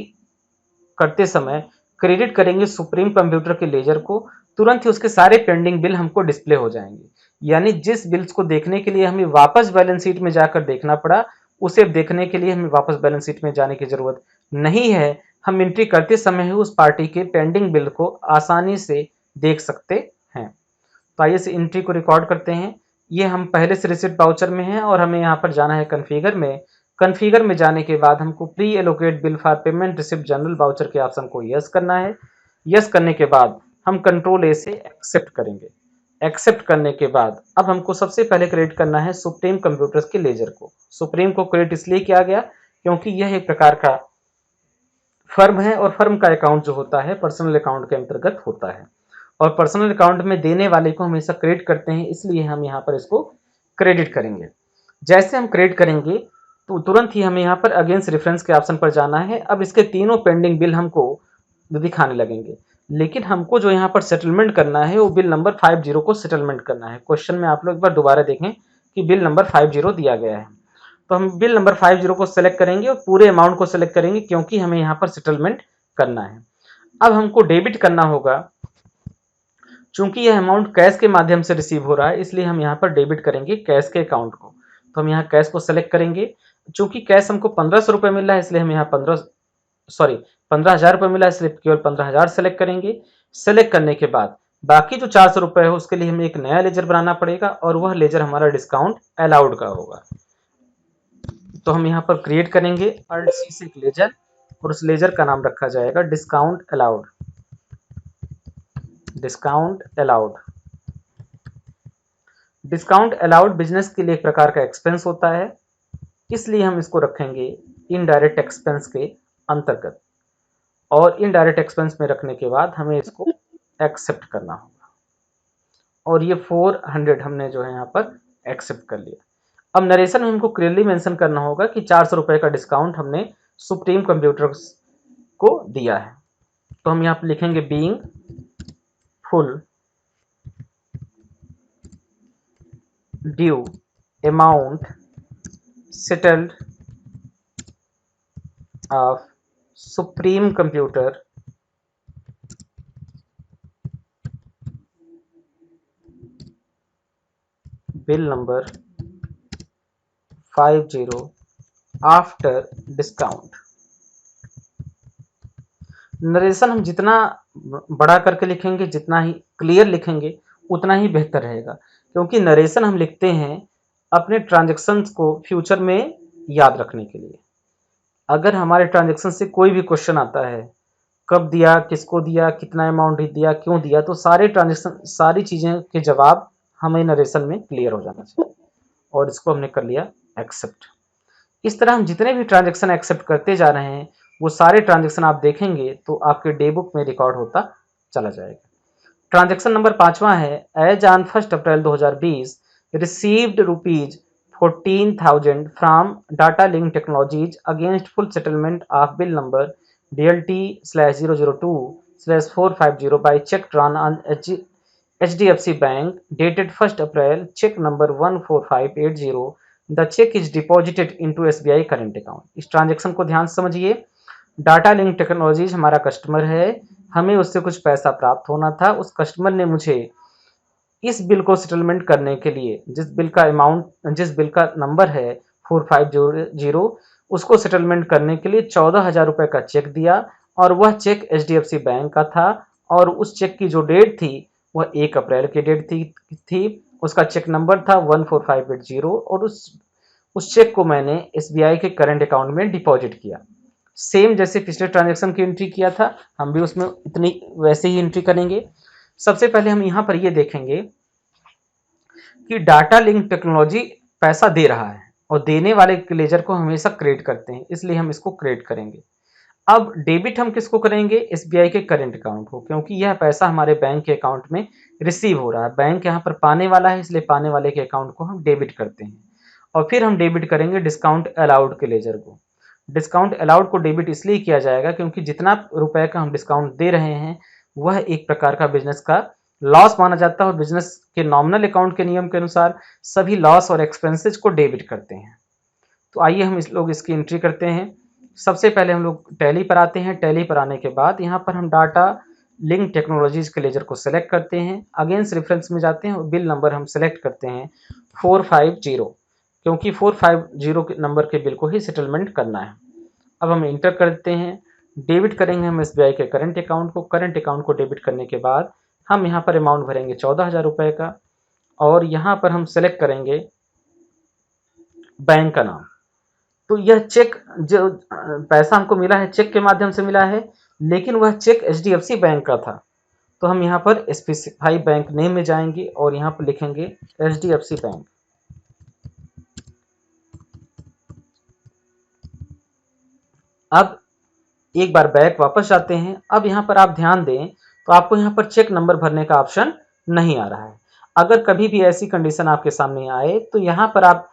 करते समय क्रेडिट करेंगे सुप्रीम कंप्यूटर के लेजर को, तुरंत ही उसके सारे पेंडिंग बिल हमको डिस्प्ले हो जाएंगे। यानी जिस बिल्स को देखने के लिए हमें वापस बैलेंस शीट में जाकर देखना पड़ा, उसे देखने के लिए हमें वापस बैलेंस शीट में जाने की जरूरत नहीं है। हम एंट्री करते समय ही उस पार्टी के पेंडिंग बिल को आसानी से देख सकते हैं। तो आइए से एंट्री को रिकॉर्ड करते हैं। ये हम पहले से रिसिप्ट वाउचर में हैं और हमें यहाँ पर जाना है कॉन्फ़िगर में। कॉन्फ़िगर में जाने के बाद हमको pre allocate bill for payment receipt general voucher के ऑप्शन को यस करना है। यस करने के बाद हम कंट्रोल ए से एक्सेप्ट करेंगे। एक्सेप्ट करने के बाद अब हमको सबसे पहले क्रेडिट करना है सुप्रीम कंप्यूटर्स के लेजर को। सुप्रीम को क्रेडिट इसलिए किया गया क्योंकि यह एक प्रकार का फर्म है, और फर्म का अकाउंट जो होता है पर्सनल अकाउंट के अंतर्गत होता है, और पर्सनल अकाउंट में देने वाले को हमेशा क्रेडिट करते हैं, इसलिए हम यहाँ पर इसको क्रेडिट करेंगे। जैसे हम क्रेडिट करेंगे तो तुरंत ही हमें यहाँ पर अगेंस्ट रेफरेंस के ऑप्शन पर जाना है। अब इसके तीनों पेंडिंग बिल हमको दिखाने लगेंगे, लेकिन हमको जो यहाँ पर सेटलमेंट करना है वो बिल नंबर 50 को सेटलमेंट करना है। क्वेश्चन में आप लोग एक बार दोबारा देखें कि बिल नंबर 50 दिया गया है, तो हम बिल नंबर 50 को सेलेक्ट करेंगे और पूरे अमाउंट को सेलेक्ट करेंगे क्योंकि हमें यहाँ पर सेटलमेंट करना है। अब हमको डेबिट करना होगा, चूंकि यह अमाउंट कैश के माध्यम से रिसीव हो रहा है इसलिए हम यहाँ पर डेबिट करेंगे कैश के अकाउंट को। तो हम यहाँ कैश को सेलेक्ट करेंगे, चूंकि कैश हमको 1500 रुपये मिल रहा है इसलिए हम यहाँ 15,000 रुपये मिला है इसलिए केवल 15,000 सेलेक्ट करेंगे। सेलेक्ट करने के बाद बाकी जो 400 रुपये है उसके लिए हमें एक नया लेजर बनाना पड़ेगा और वह लेजर हमारा डिस्काउंट अलाउड का होगा। तो हम यहाँ पर क्रिएट करेंगे अल्ट सी से एक लेजर और उस लेजर का नाम रखा जाएगा discount allowed. Discount allowed discount allowed business के लिए एक प्रकार का एक्सपेंस होता है, इसलिए हम इसको रखेंगे इनडायरेक्ट एक्सपेंस के अंतर्गत। और इनडायरेक्ट एक्सपेंस में रखने के बाद हमें इसको एक्सेप्ट करना होगा और ये 400 हमने जो है यहाँ पर एक्सेप्ट कर लिया। अब नरेशन में हमको क्लियरली मेंशन करना होगा कि 400 रुपये का डिस्काउंट हमने सुप्रीम कंप्यूटर्स को दिया है। तो हम यहाँ पर लिखेंगे being full due amount settled of supreme computer bill number 50 after discount. Narration हम जितना बड़ा करके लिखेंगे, जितना ही क्लियर लिखेंगे उतना ही बेहतर रहेगा, क्योंकि नरेशन हम लिखते हैं अपने ट्रांजैक्शंस को फ्यूचर में याद रखने के लिए। अगर हमारे ट्रांजैक्शन से कोई भी क्वेश्चन आता है, कब दिया, किसको दिया, कितना अमाउंट दिया, क्यों दिया, तो सारे ट्रांजैक्शन, सारी चीज़ें के जवाब हमें नरेशन में क्लियर हो जाना चाहिए। और इसको हमने कर लिया एक्सेप्ट। इस तरह हम जितने भी ट्रांजैक्शन एक्सेप्ट करते जा रहे हैं वो सारे ट्रांजैक्शन आप देखेंगे तो आपके डे बुक में रिकॉर्ड होता चला जाएगा। ट्रांजैक्शन नंबर 5वां है, as on 1 April 2020 received ₹14,000 from data link technologies against full settlement of bill number DLT/002/450 by check drawn on HDFC Bank dated 1 April, check number 14580, the check is deposited into SBI current account। इस transaction को ध्यान से समझिए। Data link technologies हमारा customer है, हमें उससे कुछ पैसा प्राप्त होना था। उस कस्टमर ने मुझे इस बिल को सेटलमेंट करने के लिए जिस बिल का नंबर है 4500, उसको सेटलमेंट करने के लिए 14,000 रुपये का चेक दिया और वह चेक HDFC बैंक का था और उस चेक की जो डेट थी वह 1 अप्रैल की डेट थी। उसका चेक नंबर था 14580 और उस चेक को मैंने SBI के करंट अकाउंट में डिपॉजिट किया। सेम जैसे पिछले ट्रांजैक्शन की एंट्री किया था हम भी उसमें इतनी वैसे ही एंट्री करेंगे। सबसे पहले हम यहाँ पर ये देखेंगे कि डाटा लिंक टेक्नोलॉजी पैसा दे रहा है और देने वाले लेजर को हमेशा क्रिएट करते हैं, इसलिए हम इसको क्रिएट करेंगे। अब डेबिट हम किसको करेंगे? SBI के करंट अकाउंट को, क्योंकि यह पैसा हमारे बैंक के अकाउंट में रिसीव हो रहा है। बैंक यहाँ पर पाने वाला है इसलिए पाने वाले के अकाउंट को हम डेबिट करते हैं। और फिर हम डेबिट करेंगे डिस्काउंट अलाउड के लेजर को। डिस्काउंट अलाउड को डेबिट इसलिए किया जाएगा क्योंकि जितना रुपए का हम डिस्काउंट दे रहे हैं वह एक प्रकार का बिजनेस का लॉस माना जाता है और बिजनेस के नॉमिनल अकाउंट के नियम के अनुसार सभी लॉस और एक्सपेंसेस को डेबिट करते हैं। तो आइए हम लोग इसकी एंट्री करते हैं। सबसे पहले हम लोग टैली पर आते हैं। टैली पर आने के बाद यहाँ पर हम डाटा लिंक टेक्नोलॉजीज के लेजर को सेलेक्ट करते हैं, अगेंस्ट रेफरेंस में जाते हैं और बिल नंबर हम सेलेक्ट करते हैं 450, क्योंकि 450 के नंबर के बिल को ही सेटलमेंट करना है। अब हम इंटर करते हैं, डेबिट करेंगे हम SBI के करंट अकाउंट को। करंट अकाउंट को डेबिट करने के बाद हम यहाँ पर अमाउंट भरेंगे 14,000 रुपये का और यहाँ पर हम सेलेक्ट करेंगे बैंक का नाम। तो यह चेक जो पैसा हमको मिला है चेक के माध्यम से मिला है, लेकिन वह चेक HDFC बैंक का था। तो हम यहाँ पर स्पेसिफाई बैंक नेम में जाएंगे और यहाँ पर लिखेंगे HDFC बैंक। अब एक बार बैक वापस जाते हैं। अब यहाँ पर आप ध्यान दें तो आपको यहाँ पर चेक नंबर भरने का ऑप्शन नहीं आ रहा है। अगर कभी भी ऐसी कंडीशन आपके सामने आए तो यहाँ पर आप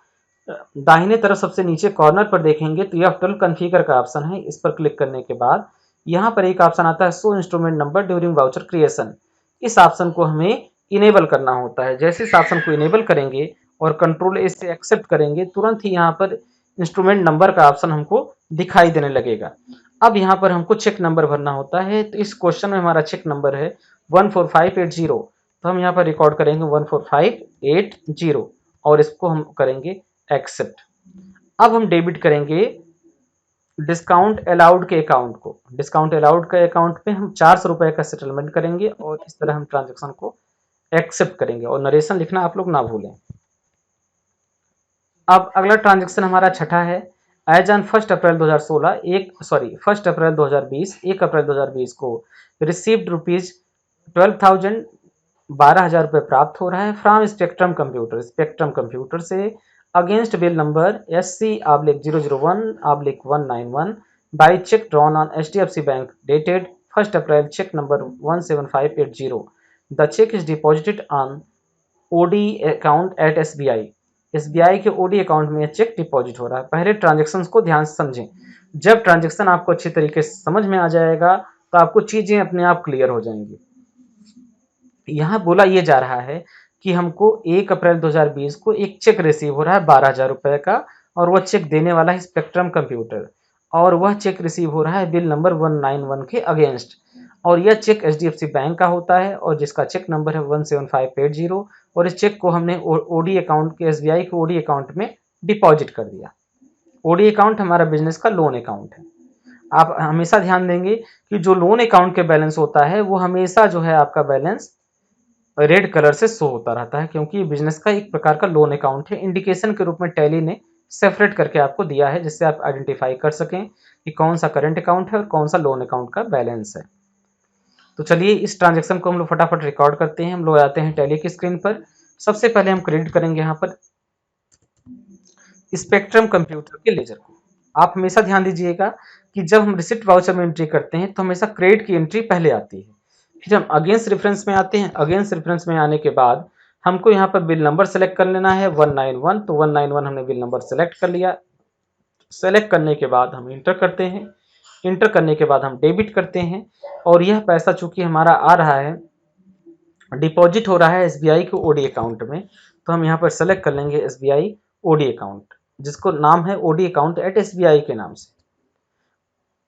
दाहिने तरफ सबसे नीचे कॉर्नर पर देखेंगे तो यह टोटल कॉन्फ़िगर का ऑप्शन है। इस पर क्लिक करने के बाद यहाँ पर एक ऑप्शन आता है show instrument number during voucher creation. इस ऑप्शन को हमें इनेबल करना होता है। जैसे इस ऑप्शन को इनेबल करेंगे और कंट्रोल ए से एक्सेप्ट करेंगे, तुरंत ही यहाँ पर इंस्ट्रूमेंट नंबर का ऑप्शन हमको दिखाई देने लगेगा। अब यहाँ पर हमको चेक नंबर भरना होता है। तो इस क्वेश्चन में हमारा चेक नंबर है 14580। तो हम यहाँ पर रिकॉर्ड करेंगे 14580 और इसको हम करेंगे एक्सेप्ट। अब हम डेबिट करेंगे डिस्काउंट अलाउड के अकाउंट को। डिस्काउंट अलाउड के अकाउंट में हम 400 रुपए का सेटलमेंट करेंगे और इस तरह हम ट्रांजेक्शन को एक्सेप्ट करेंगे और नरेशन लिखना आप लोग ना भूलें। अब अगला ट्रांजेक्शन हमारा छठा है। As on 1 April 2016 1 April 2020 1 April 2020 को रिसीव्ड रुपीज 12,000 12,000 रुपये प्राप्त हो रहा है from spectrum computer. Spectrum computer से against bill number SC/001/191 by cheque drawn on HDFC bank dated 1 April, cheque number 17580। The cheque is deposited on OD account at SBI। SBI के OD account में cheque deposit हो रहा है। पहले transaction को ध्यान से समझें। जब ट्रांजेक्शन आपको अच्छी तरीके से समझ में आ जाएगा तो आपको चीजें अपने आप क्लियर हो जाएंगी। यहाँ बोला ये जा रहा है कि हमको 1 अप्रैल 2020 को एक चेक रिसीव हो रहा है 12,000 रुपए का और वह चेक देने वाला है स्पेक्ट्रम कंप्यूटर और वह चेक रिसीव हो रहा है बिल नंबर 191 के अगेंस्ट और यह चेक HDFC बैंक का होता है और जिसका चेक नंबर है 17580 और इस चेक को हमने OD अकाउंट के SBI के OD अकाउंट में डिपॉजिट कर दिया। OD अकाउंट हमारा बिजनेस का लोन अकाउंट है। आप हमेशा ध्यान देंगे कि जो लोन अकाउंट के बैलेंस होता है वो हमेशा जो है आपका बैलेंस रेड कलर से शो होता रहता है क्योंकि ये बिजनेस का एक प्रकार का लोन अकाउंट है। इंडिकेशन के रूप में टैली ने सेपरेट करके आपको दिया है जिससे आप आइडेंटिफाई कर सकें कि कौन सा करंट अकाउंट है और कौन सा लोन अकाउंट का बैलेंस है। तो चलिए इस ट्रांजेक्शन को हम लोग फटाफट रिकॉर्ड करते हैं। हम लोग आते हैं टैली की स्क्रीन पर। सबसे पहले हम क्रेडिट करेंगे यहाँ पर स्पेक्ट्रम कंप्यूटर के लेजर को। आप हमेशा ध्यान दीजिएगा कि जब हम रिसिप्ट वाउचर में एंट्री करते हैं तो हमेशा क्रेडिट की एंट्री पहले आती है, फिर हम अगेंस्ट रेफरेंस में आते हैं। अगेंस्ट रेफरेंस में आने के बाद हमको यहाँ पर बिल नंबर सेलेक्ट कर लेना है 191। तो 191 हमने बिल नंबर सेलेक्ट कर लिया। सेलेक्ट करने के बाद हम इंटर करते हैं। इंटर करने के बाद हम डेबिट करते हैं और यह पैसा चूंकि हमारा आ रहा है डिपॉजिट हो रहा है SBI के OD अकाउंट में, तो हम यहाँ पर सेलेक्ट कर लेंगे SBI OD अकाउंट जिसको नाम है OD अकाउंट एट SBI के नाम से।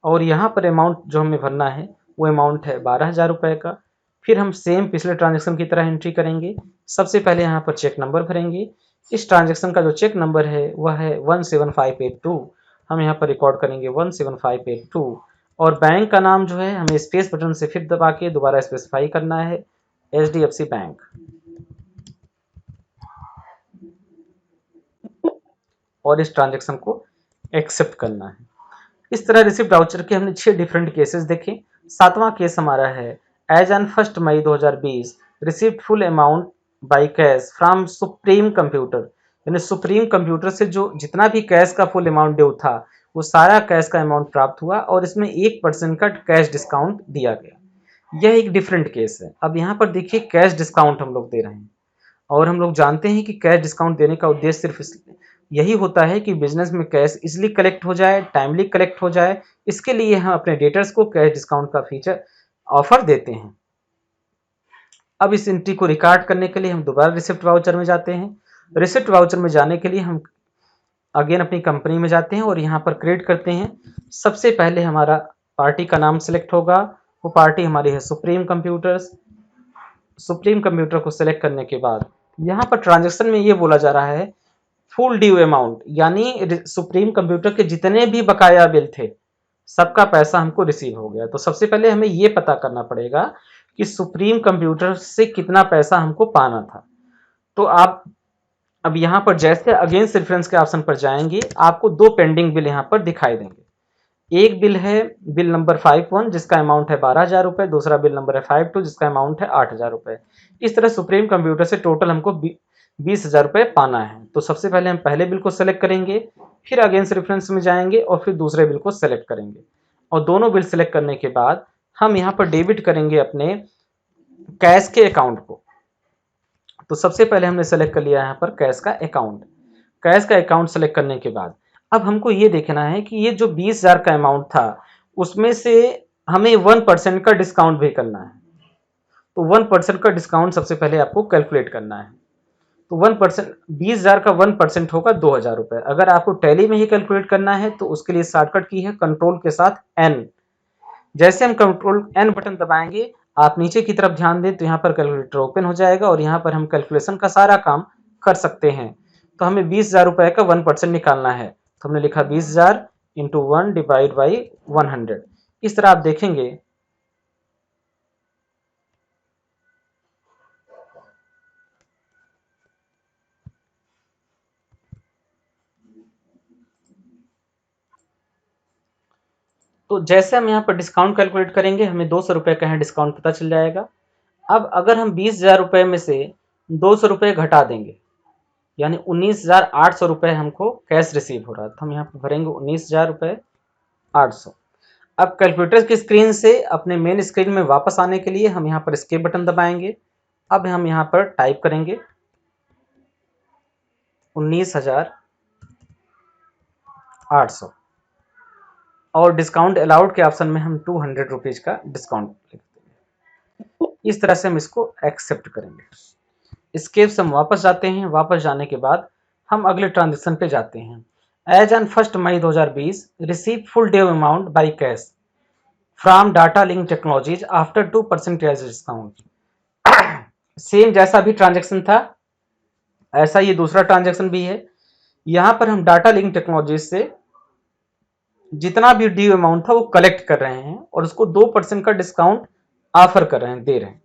और यहाँ पर अमाउंट जो हमें भरना है वो अमाउंट है 12,000 रुपये का। फिर हम सेम पिछले ट्रांजेक्शन की तरह एंट्री करेंगे। सबसे पहले यहाँ पर चेक नंबर भरेंगे। इस ट्रांजेक्शन का जो चेक नंबर है वह है 17582। हम यहाँ पर रिकॉर्ड करेंगे 17582 और बैंक का नाम जो है हमें स्पेस बटन से फिर दबा के दोबारा स्पेसिफाई करना है HDFC बैंक और इस ट्रांजेक्शन को एक्सेप्ट करना है। इस तरह रिसिप्ट वाउचर के हमने 6 डिफरेंट केसेस देखे। 7वां केस हमारा है as on 1 May 2020 receipt full amount by cash from supreme computer. यानी सुप्रीम कंप्यूटर से जो जितना भी कैश का फुल अमाउंट ड्यू था वो सारा कैश का अमाउंट प्राप्त हुआ और इसमें 1% का कैश डिस्काउंट दिया गया। यह एक डिफरेंट केस है। अब यहाँ पर देखिए कैश डिस्काउंट हम लोग दे रहे हैं और हम लोग जानते हैं कि कैश डिस्काउंट देने का उद्देश्य सिर्फ यही होता है कि बिजनेस में कैश इजिली कलेक्ट हो जाए, टाइमली कलेक्ट हो जाए। इसके लिए हम अपने डेटर्स को कैश डिस्काउंट का फीचर ऑफर देते हैं। अब इस एंट्री को रिकॉर्ड करने के लिए हम दोबारा रिसिप्ट वाउचर में जाते हैं। रिसिप्ट वाउचर में जाने के लिए हम अगेन अपनी कंपनी में जाते हैं और यहाँ पर क्रिएट करते हैं। सबसे पहले हमारा पार्टी का नाम सिलेक्ट होगा। वो पार्टी हमारी है सुप्रीम कंप्यूटर्स। सुप्रीम कंप्यूटर को सिलेक्ट करने के बाद यहाँ पर ट्रांजेक्शन में ये बोला जा रहा है फुल ड्यू अमाउंट, यानी सुप्रीम कंप्यूटर के जितने भी बकाया बिल थे सबका पैसा हमको रिसीव हो गया। तो सबसे पहले हमें ये पता करना पड़ेगा कि सुप्रीम कंप्यूटर से कितना पैसा हमको पाना था। तो आप अब यहाँ पर जैसे अगेंस्ट रेफरेंस के ऑप्शन पर जाएंगे आपको 2 पेंडिंग बिल यहाँ पर दिखाई देंगे। एक बिल है बिल नंबर 51 जिसका अमाउंट है 12,000 रुपये। दूसरा बिल नंबर है 52 जिसका अमाउंट है 8,000 रुपये। इस तरह सुप्रीम कंप्यूटर से टोटल हमको 20,000 रुपये पाना है। तो सबसे पहले हम पहले बिल को सेलेक्ट करेंगे, फिर अगेंस्ट रेफरेंस में जाएंगे और फिर दूसरे बिल को सेलेक्ट करेंगे और दोनों बिल सेलेक्ट करने के बाद हम यहाँ पर डेबिट करेंगे अपने कैश के अकाउंट को। तो सबसे पहले हमने सेलेक्ट कर लिया यहाँ पर कैश का अकाउंट। कैश का अकाउंट सेलेक्ट करने के बाद अब हमको ये देखना है कि ये जो 20,000 का अमाउंट था उसमें से हमें 1% का डिस्काउंट भी करना है। तो 1% का डिस्काउंट सबसे पहले आपको कैलकुलेट करना है। तो 1%, 20,000 का 1% होगा 2,000 रुपए। अगर आपको टैली में ही कैलकुलेट करना है तो उसके लिए शॉर्टकट की है कंट्रोल के साथ एन। जैसे हम कंट्रोल एन बटन दबाएंगे, आप नीचे की तरफ ध्यान दें तो यहाँ पर कैलकुलेटर ओपन हो जाएगा और यहाँ पर हम कैलकुलेशन का सारा काम कर सकते हैं। तो हमें 20,000 रुपए का 1% निकालना है, तो हमने लिखा 20,000 इंटू 1 डिवाइड बाई 100। इस तरह आप देखेंगे तो जैसे हम यहाँ पर डिस्काउंट कैलकुलेट करेंगे हमें 200 रुपए का यहाँ डिस्काउंट पता चल जाएगा। अब अगर हम 20,000 रुपए में से 200 रुपए घटा देंगे यानी 19,800 रुपए हमको कैश रिसीव हो रहा है, तो हम यहाँ पर भरेंगे 19,000 रुपए 800। अब कैलकुलेटर की स्क्रीन से अपने मेन स्क्रीन में वापस आने के लिए हम यहाँ पर एस्केप बटन दबाएंगे। अब हम यहाँ पर टाइप करेंगे 19,800 और डिस्काउंट अलाउड के ऑप्शन में हम 200 रुपीज का डिस्काउंट लिख देंगे। इस तरह से हम इसको एक्सेप्ट करेंगे। स्केप से हम वापस जाते हैं। वापस जाने के बाद हम अगले ट्रांजेक्शन पे जाते हैं। As on 1 May 2020 receive full due amount by cash from data link technologies after 2% cash discount. Same जैसा भी ट्रांजेक्शन था ऐसा ये दूसरा ट्रांजेक्शन भी है। यहाँ पर हम डाटा लिंक टेक्नोलॉजीज से जितना भी ड्यू अमाउंट था वो कलेक्ट कर रहे हैं और उसको 2% का डिस्काउंट ऑफर कर रहे हैं, दे रहे हैं।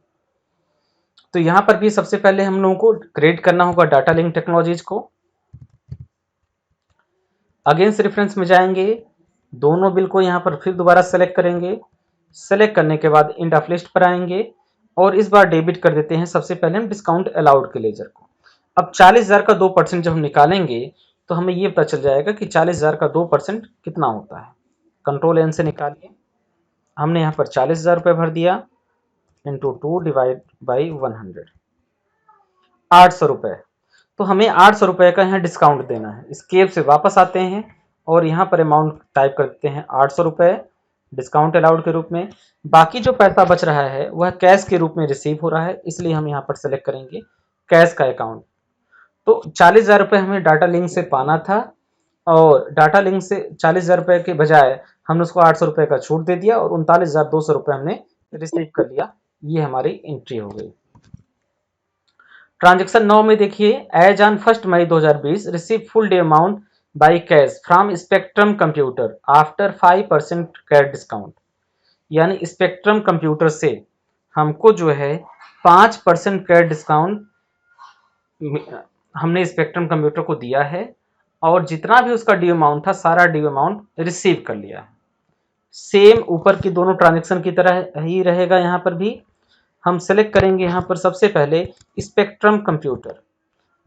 तो यहां पर भी सबसे पहले हम लोगों को क्रिएट करना होगा डाटा लिंक टेक्नोलॉजीज को। अगेंस्ट रेफरेंस में जाएंगे, दोनों बिल को यहां पर फिर दोबारा सेलेक्ट करेंगे। सेलेक्ट करने के बाद इंड ऑफ लिस्ट पर आएंगे और इस बार डेबिट कर देते हैं सबसे पहले हम डिस्काउंट अलाउड के लेजर को। अब 40,000 का 2% जब हम निकालेंगे तो हमें ये पता चल जाएगा कि 40,000 का 2% कितना होता है। कंट्रोल एन से निकालिए। हमने यहाँ पर 40,000 रुपये भर दिया इंटू 2 डिवाइड बाई 100, 800 रुपये। तो हमें 800 रुपये का यहाँ डिस्काउंट देना है। स्केप से वापस आते हैं और यहाँ पर अमाउंट टाइप करते हैं 800 रुपये डिस्काउंट अलाउड के रूप में। बाकी जो पैसा बच रहा है वह कैश के रूप में रिसीव हो रहा है, इसलिए हम यहाँ पर सेलेक्ट करेंगे कैश का अकाउंट। तो 40,000 रुपये हमें डाटा लिंक से पाना था और डाटा लिंक से 40,000 रुपये के बजाय हमने उसको 800 रुपये का छूट दे दिया और 39,200 रुपये हमने रिसीव कर लिया। ये हमारी एंट्री हो गई। ट्रांजेक्शन 9 में देखिए, as on 1 May 2020 receive full due amount by cash from spectrum computer after 5% cash discount. यानी स्पेक्ट्रम कंप्यूटर से हमको जो है 5% कैश डिस्काउंट हमने स्पेक्ट्रम कंप्यूटर को दिया है और जितना भी उसका ड्यू अमाउंट था सारा ड्यू अमाउंट रिसीव कर लिया है। सेम ऊपर की दोनों ट्रांजेक्शन की तरह ही रहेगा। यहाँ पर भी हम सेलेक्ट करेंगे यहाँ पर सबसे पहले स्पेक्ट्रम कंप्यूटर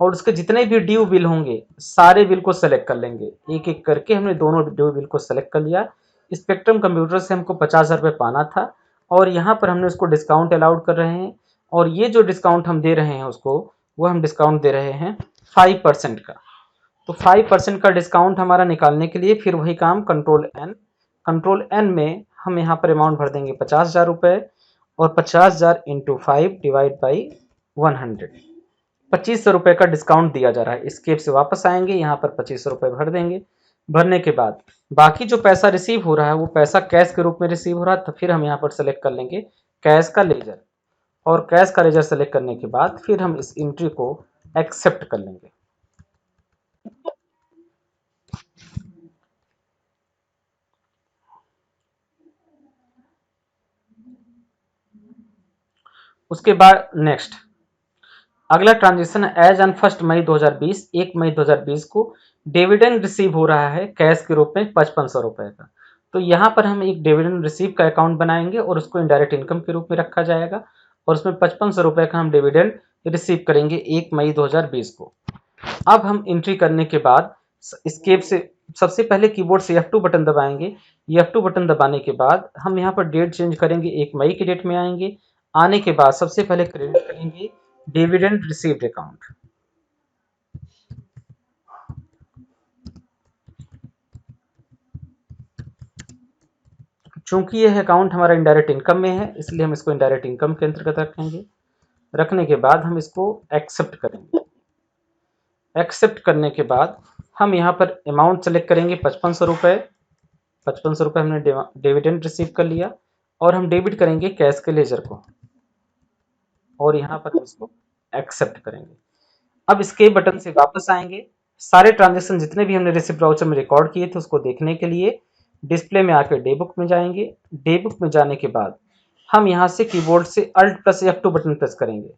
और उसके जितने भी ड्यू बिल होंगे सारे बिल को सेलेक्ट कर लेंगे। एक एक करके हमने दोनों ड्यू बिल को सेलेक्ट कर लिया। स्पेक्ट्रम कंप्यूटर से हमको 50,000 रुपये पाना था और यहाँ पर हमने उसको डिस्काउंट अलाउड कर रहे हैं और ये जो डिस्काउंट हम दे रहे हैं उसको वो हम डिस्काउंट दे रहे हैं 5% का। तो 5% का डिस्काउंट हमारा निकालने के लिए फिर वही काम कंट्रोल एन में हम यहाँ पर अमाउंट भर देंगे 50,000 रुपये और 50,000 इंटू 5 डिवाइड बाई 100, 2500 रुपये का डिस्काउंट दिया जा रहा है। स्केप से वापस आएंगे, यहाँ पर 2500 रुपये भर देंगे। भरने के बाद बाकी जो पैसा रिसीव हो रहा है वो पैसा कैश के रूप में रिसीव हो रहा है, तो फिर हम यहाँ पर सेलेक्ट कर लेंगे कैश का लेजर और कैश का लेजर सेलेक्ट करने के बाद फिर हम इस एंट्री को एक्सेप्ट कर लेंगे। उसके बाद नेक्स्ट अगला transaction as on 1 May 2020 1 May 2020 को डिविडेंड रिसीव हो रहा है कैश के रूप में 5500 रुपए का। तो यहाँ पर हम एक डिविडेंड रिसीव का अकाउंट बनाएंगे और उसको इनडायरेक्ट इनकम के रूप में रखा जाएगा और उसमें 5500 रुपए का हम डिविडेंड रिसीव करेंगे 1 मई 2020 को। अब हम एंट्री करने के बाद स्केप से सबसे पहले कीबोर्ड से F2 बटन दबाएंगे। F2 बटन दबाने के बाद हम यहाँ पर डेट चेंज करेंगे, 1 मई की डेट में आएंगे। आने के बाद सबसे पहले क्रेडिट करेंगे डिविडेंड रिसीव्ड अकाउंट। चूंकि यह अकाउंट हमारा इनडायरेक्ट इनकम में है, इसलिए हम इसको इनडायरेक्ट इनकम के अंतर्गत रखेंगे। रखने के बाद हम इसको एक्सेप्ट करेंगे। एक्सेप्ट करने के बाद हम यहाँ पर अमाउंट सेलेक्ट करेंगे 5500 रुपये। 5500 रुपये हमने डिविडेंड रिसीव कर लिया और हम डेबिट करेंगे कैश के लेजर को और यहाँ पर हम इसको एक्सेप्ट करेंगे। अब इसके बटन से वापस आएंगे। सारे ट्रांजेक्शन जितने भी हमने रिसिप्ट वाउचर में रिकॉर्ड किए थे उसको देखने के लिए डिस्प्ले में आकर डे बुक में जाएंगे। डे बुक में जाने के बाद हम यहाँ से कीबोर्ड से alt plus F2 button press करेंगे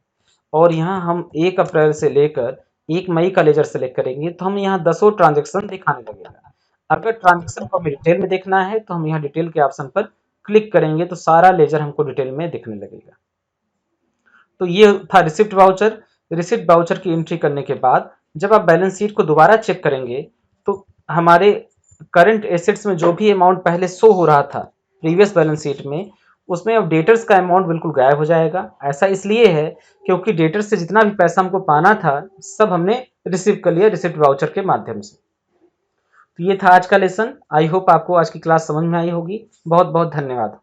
और यहाँ हम 1 अप्रैल से लेकर 1 मई का लेजर सेलेक्ट करेंगे तो हम यहाँ 10 ट्रांजेक्शन दिखाने लगेगा। अगर ट्रांजेक्शन को हमें डिटेल में देखना है तो हम यहाँ डिटेल के ऑप्शन पर क्लिक करेंगे तो सारा लेजर हमको डिटेल में दिखने लगेगा। तो ये था रिसिप्ट वाउचर। रिसिप्ट वाउचर की एंट्री करने के बाद जब आप बैलेंस शीट को दोबारा चेक करेंगे तो हमारे करंट एसेट्स में जो भी अमाउंट पहले शो हो रहा था प्रीवियस बैलेंस शीट में, उसमें अब डेटर्स का अमाउंट बिल्कुल गायब हो जाएगा। ऐसा इसलिए है क्योंकि डेटर्स से जितना भी पैसा हमको पाना था सब हमने रिसीव कर लिया रिसिप्ट वाउचर के माध्यम से। तो ये था आज का लेसन। आई होप आपको आज की क्लास समझ में आई होगी। बहुत बहुत धन्यवाद।